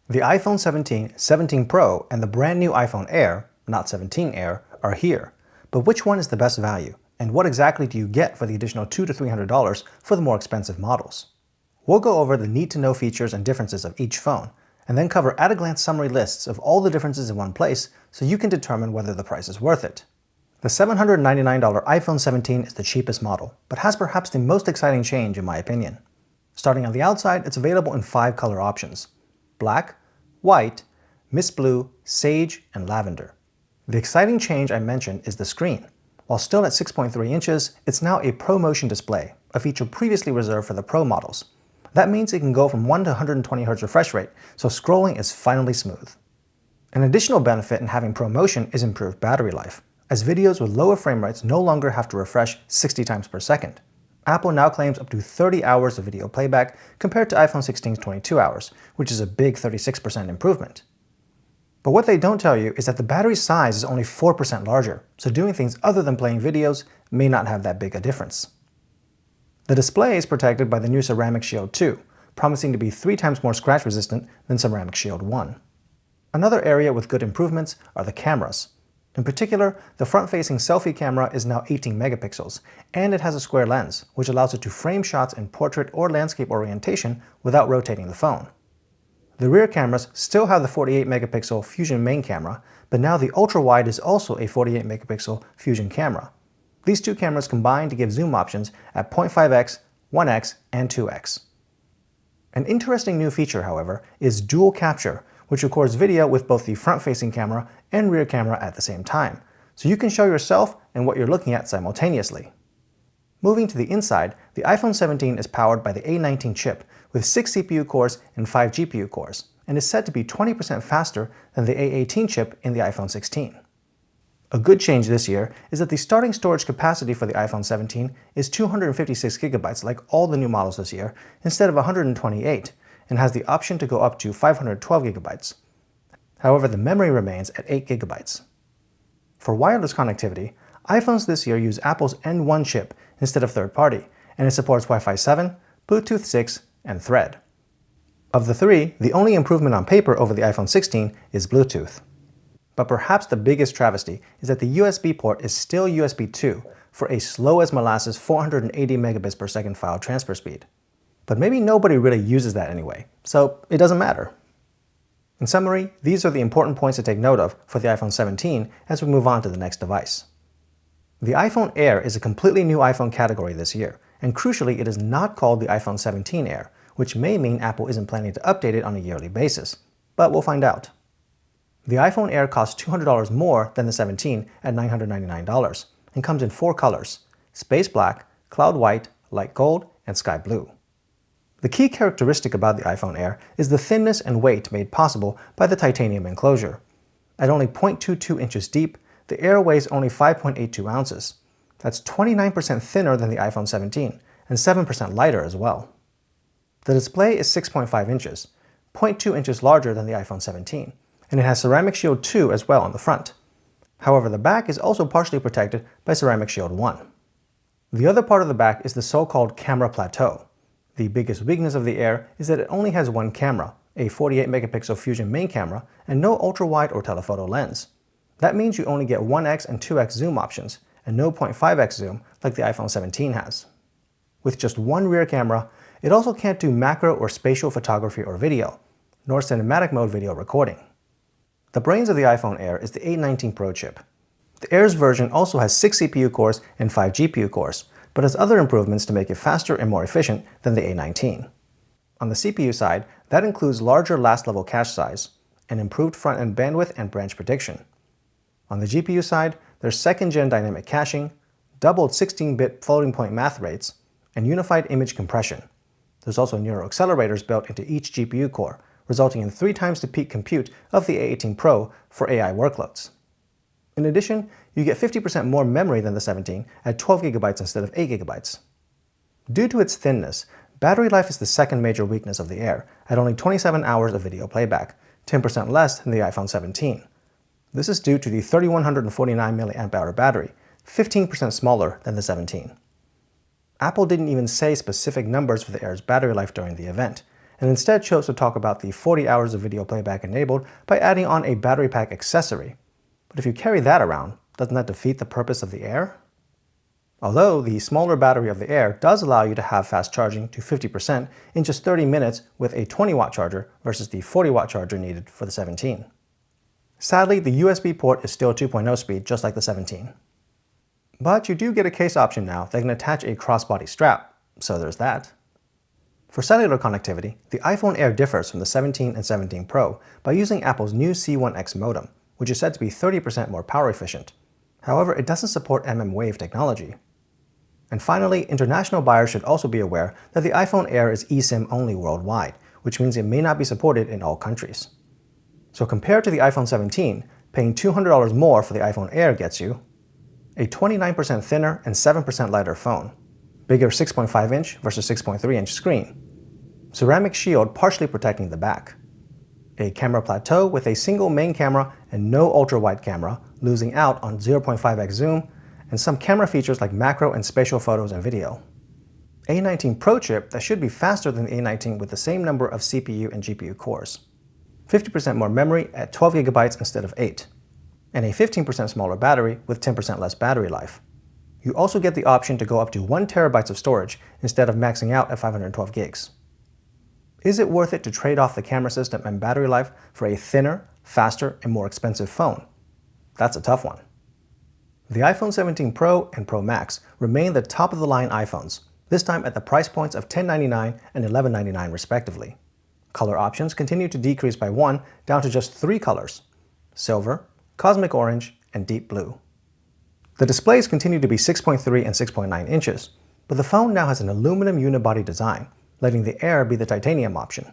The iPhone 17, 17 Pro, and the brand new iPhone Air, not 17 Air, are here. But which one is the best value? And what exactly do you get for the additional $200 to $300 for the more expensive models? We'll go over the need-to-know features and differences of each phone, and then cover at-a-glance summary lists of all the differences in one place so you can determine whether the price is worth it. The $799 iPhone 17 is the cheapest model, but has perhaps the most exciting change in my opinion. Starting on the outside, it's available in 5 color options: black, white, mist blue, sage, and lavender. The exciting change I mentioned is the screen. While still at 6.3 inches, it's now a ProMotion display, a feature previously reserved for the Pro models. That means it can go from 1 to 120 Hz refresh rate, so scrolling is finally smooth. An additional benefit in having ProMotion is improved battery life, as videos with lower frame rates no longer have to refresh 60 times per second. Apple now claims up to 30 hours of video playback compared to iPhone 16's 22 hours, which is a big 36% improvement. But what they don't tell you is that the battery size is only 4% larger, so doing things other than playing videos may not have that big a difference. The display is protected by the new Ceramic Shield 2, promising to be 3 times more scratch resistant than Ceramic Shield 1. Another area with good improvements are the cameras. In particular, the front-facing selfie camera is now 18 megapixels, and it has a square lens, which allows it to frame shots in portrait or landscape orientation without rotating the phone. The rear cameras still have the 48 megapixel Fusion main camera, but now the ultra-wide is also a 48 megapixel Fusion camera. These two cameras combine to give zoom options at 0.5x, 1x, and 2x. An interesting new feature, however, is dual capture, which records video with both the front-facing camera and rear camera at the same time, so you can show yourself and what you're looking at simultaneously. Moving to the inside, the iPhone 17 is powered by the A19 chip with 6 CPU cores and 5 GPU cores, and is said to be 20% faster than the A18 chip in the iPhone 16. A good change this year is that the starting storage capacity for the iPhone 17 is 256 GB like all the new models this year, instead of 128, and has the option to go up to 512 GB. However, the memory remains at 8 GB. For wireless connectivity, iPhones this year use Apple's N1 chip instead of third-party, and it supports Wi-Fi 7, Bluetooth 6, and Thread. Of the three, the only improvement on paper over the iPhone 16 is Bluetooth. But perhaps the biggest travesty is that the USB port is still USB 2 for a slow-as-molasses 480 megabits per second file transfer speed. But maybe nobody really uses that anyway, so it doesn't matter. In summary, these are the important points to take note of for the iPhone 17 as we move on to the next device. The iPhone Air is a completely new iPhone category this year, and crucially it is not called the iPhone 17 Air, which may mean Apple isn't planning to update it on a yearly basis. But we'll find out. The iPhone Air costs $200 more than the 17 at $999, and comes in 4 colors: space black, cloud white, light gold, and sky blue. The key characteristic about the iPhone Air is the thinness and weight made possible by the titanium enclosure. At only 0.22 inches deep, the Air weighs only 5.82 ounces. That's 29% thinner than the iPhone 17, and 7% lighter as well. The display is 6.5 inches, 0.2 inches larger than the iPhone 17, and it has Ceramic Shield 2 as well on the front. However, the back is also partially protected by Ceramic Shield 1. The other part of the back is the so-called camera plateau. The biggest weakness of the Air is that it only has one camera, a 48 megapixel Fusion main camera, and no ultra-wide or telephoto lens. That means you only get 1x and 2x zoom options, and no 0.5x zoom like the iPhone 17 has. With just one rear camera, it also can't do macro or spatial photography or video, nor cinematic mode video recording. The brains of the iPhone Air is the A19 Pro chip. The Air's version also has 6 CPU cores and 5 GPU cores, but has other improvements to make it faster and more efficient than the A19. On the CPU side, that includes larger last-level cache size, an improved front-end bandwidth and branch prediction. On the GPU side, there's second-gen dynamic caching, doubled 16-bit floating-point math rates, and unified image compression. There's also neural accelerators built into each GPU core, resulting in 3 times the peak compute of the A18 Pro for AI workloads. In addition, you get 50% more memory than the 17 at 12 GB instead of 8 GB. Due to its thinness, battery life is the second major weakness of the Air, at only 27 hours of video playback, 10% less than the iPhone 17. This is due to the 3149 mAh battery, 15% smaller than the 17. Apple didn't even say specific numbers for the Air's battery life during the event, and instead chose to talk about the 40 hours of video playback enabled by adding on a battery pack accessory. But if you carry that around, doesn't that defeat the purpose of the Air? Although the smaller battery of the Air does allow you to have fast charging to 50% in just 30 minutes with a 20-watt charger versus the 40-watt charger needed for the 17. Sadly, the USB port is still 2.0 speed, just like the 17. But you do get a case option now that can attach a crossbody strap, so there's that. For cellular connectivity, the iPhone Air differs from the 17 and 17 Pro by using Apple's new C1X modem, which is said to be 30% more power efficient. However, it doesn't support mmWave technology. And finally, international buyers should also be aware that the iPhone Air is eSIM only worldwide, which means it may not be supported in all countries. So compared to the iPhone 17, paying $200 more for the iPhone Air gets you a 29% thinner and 7% lighter phone, bigger 6.5-inch versus 6.3-inch screen, ceramic shield partially protecting the back, a camera plateau with a single main camera and no ultra-wide camera, losing out on 0.5x zoom, and some camera features like macro and spatial photos and video. A19 Pro chip that should be faster than the A19 with the same number of CPU and GPU cores, 50% more memory at 12 GB instead of 8, and a 15% smaller battery with 10% less battery life. You also get the option to go up to 1 TB of storage instead of maxing out at 512 gigs. Is it worth it to trade off the camera system and battery life for a thinner, faster, and more expensive phone? That's a tough one. The iPhone 17 Pro and Pro Max remain the top-of-the-line iPhones, this time at the price points of $1099 and $1199 respectively. Color options continue to decrease by 1 down to just 3 colors: silver, cosmic orange, and deep blue. The displays continue to be 6.3 and 6.9 inches, but the phone now has an aluminum unibody design, letting the Air be the titanium option.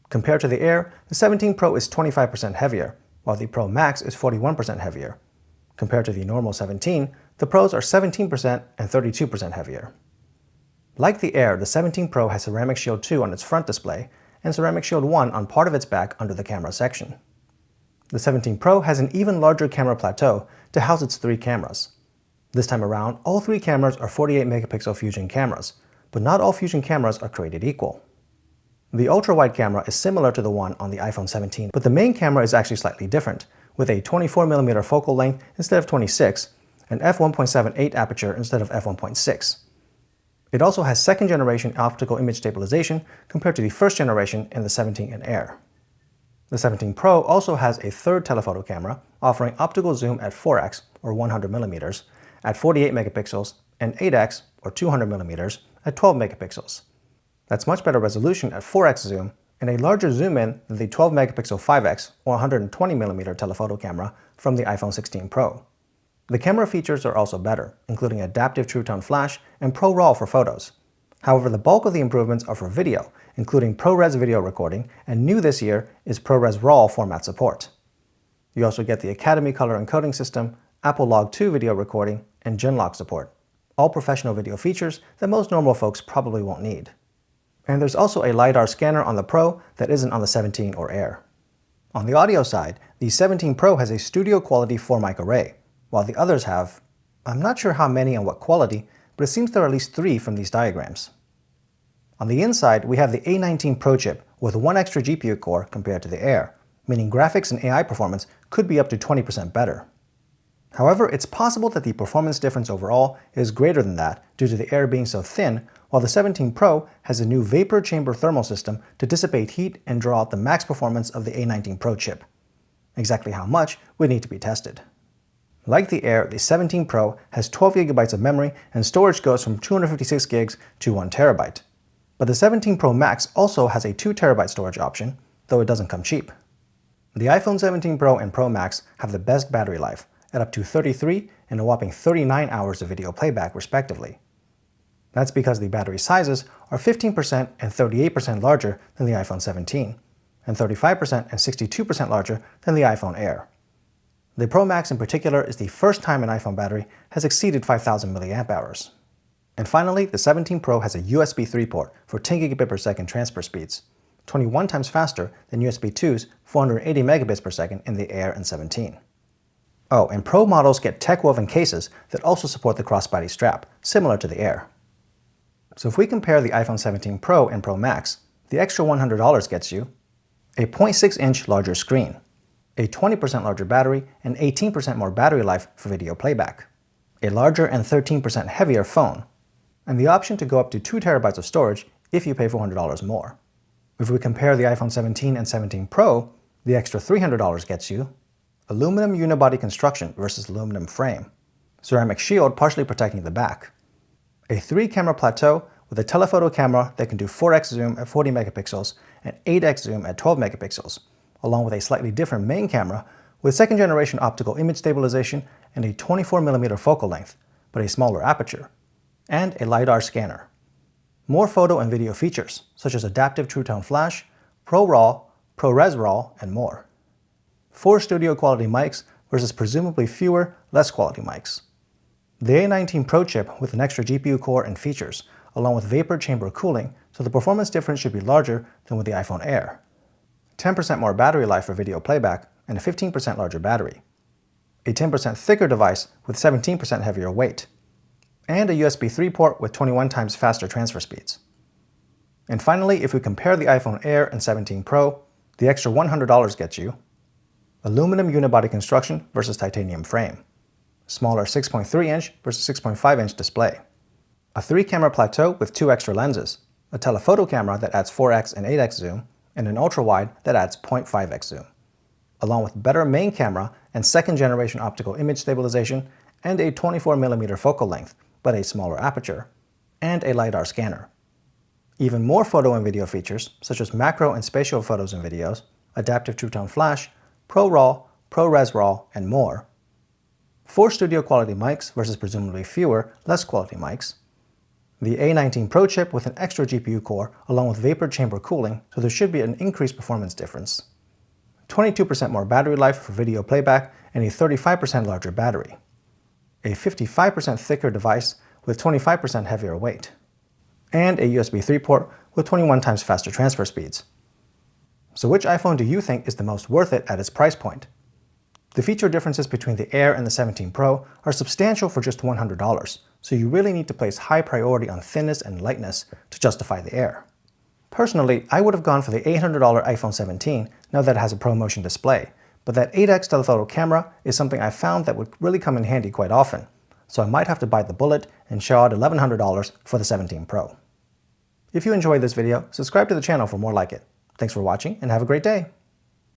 Compared to the Air, the 17 Pro is 25% heavier, while the Pro Max is 41% heavier. Compared to the normal 17, the Pros are 17% and 32% heavier. Like the Air, the 17 Pro has Ceramic Shield 2 on its front display and Ceramic Shield 1 on part of its back under the camera section. The 17 Pro has an even larger camera plateau to house its 3 cameras. This time around, all 3 cameras are 48-megapixel Fusion cameras, but not all Fusion cameras are created equal. The ultra-wide camera is similar to the one on the iPhone 17, but the main camera is actually slightly different, with a 24mm focal length instead of 26, and f1.78 aperture instead of f1.6. It also has second-generation optical image stabilization compared to the first generation in the 17 and Air. The 17 Pro also has a third telephoto camera, offering optical zoom at 4x, or 100mm, at 48 megapixels, and 8x, or 200mm, at 12 megapixels. That's much better resolution at 4x zoom, and a larger zoom-in than the 12-megapixel 5x or 120mm telephoto camera from the iPhone 16 Pro. The camera features are also better, including adaptive True Tone flash and Pro RAW for photos. However, the bulk of the improvements are for video, including ProRes video recording, and new this year is ProRes RAW format support. You also get the Academy color encoding system, Apple Log 2 video recording, and Genlock support, all professional video features that most normal folks probably won't need. And there's also a LiDAR scanner on the Pro that isn't on the 17 or Air. On the audio side, the 17 Pro has a studio-quality 4-mic array, while the others have, I'm not sure how many and what quality, but it seems there are at least 3 from these diagrams. On the inside, we have the A19 Pro chip with 1 extra GPU core compared to the Air, meaning graphics and AI performance could be up to 20% better. However, it's possible that the performance difference overall is greater than that due to the Air being so thin, while the 17 Pro has a new vapor chamber thermal system to dissipate heat and draw out the max performance of the A19 Pro chip. Exactly how much would need to be tested. Like the Air, the 17 Pro has 12 GB of memory and storage goes from 256 gigs to 1 TB. But the 17 Pro Max also has a 2 TB storage option, though it doesn't come cheap. The iPhone 17 Pro and Pro Max have the best battery life, at up to 33 and a whopping 39 hours of video playback respectively. That's because the battery sizes are 15% and 38% larger than the iPhone 17, and 35% and 62% larger than the iPhone Air. The Pro Max in particular is the first time an iPhone battery has exceeded 5,000 mAh. And finally, the 17 Pro has a USB 3 port for 10 gigabit per second transfer speeds, 21 times faster than USB 2's 480 megabits per second in the Air and 17. Oh, and Pro models get tech-woven cases that also support the crossbody strap, similar to the Air. So if we compare the iPhone 17 Pro and Pro Max, The extra $100 gets you a 0.6-inch larger screen, a 20% larger battery and 18% more battery life for video playback, a larger and 13% heavier phone, and the option to go up to 2 TB of storage if you pay $400 more. If we compare the iPhone 17 and 17 Pro, the extra $300 gets you aluminum unibody construction versus aluminum frame, ceramic shield partially protecting the back, a 3-camera plateau with a telephoto camera that can do 4x zoom at 40 megapixels and 8x zoom at 12 megapixels, along with a slightly different main camera with second-generation optical image stabilization and a 24mm focal length, but a smaller aperture, and a LiDAR scanner. More photo and video features, such as adaptive True Tone Flash, Pro RAW, ProRes RAW, and more. 4 studio-quality mics versus presumably fewer, less quality mics. The A19 Pro chip with an extra GPU core and features, along with vapor chamber cooling, so the performance difference should be larger than with the iPhone Air. 10% more battery life for video playback and a 15% larger battery. A 10% thicker device with 17% heavier weight. And a USB 3 port with 21 times faster transfer speeds. And finally, if we compare the iPhone Air and 17 Pro, the extra $100 gets you aluminum unibody construction versus titanium frame, smaller 6.3-inch versus 6.5-inch display, a 3-camera plateau with 2 extra lenses, a telephoto camera that adds 4x and 8x zoom, and an ultra-wide that adds 0.5x zoom, along with better main camera and second-generation optical image stabilization and a 24mm focal length, but a smaller aperture, and a LiDAR scanner. Even more photo and video features, such as macro and spatial photos and videos, adaptive True Tone Flash, Pro RAW, ProRes RAW, and more. 4 studio-quality mics versus presumably fewer, less quality mics. The A19 Pro chip with an extra GPU core, along with vapor chamber cooling, so there should be an increased performance difference. 22% more battery life for video playback and a 35% larger battery. A 55% thicker device with 25% heavier weight, and a USB 3 port with 21 times faster transfer speeds. So which iPhone do you think is the most worth it at its price point? The feature differences between the Air and the 17 Pro are substantial for just $100, so you really need to place high priority on thinness and lightness to justify the Air. Personally, I would have gone for the $800 iPhone 17 now that it has a ProMotion display, but that 8x telephoto camera is something I found that would really come in handy quite often, so I might have to bite the bullet and shell out $1,100 for the 17 Pro. If you enjoyed this video, subscribe to the channel for more like it. Thanks for watching and have a great day!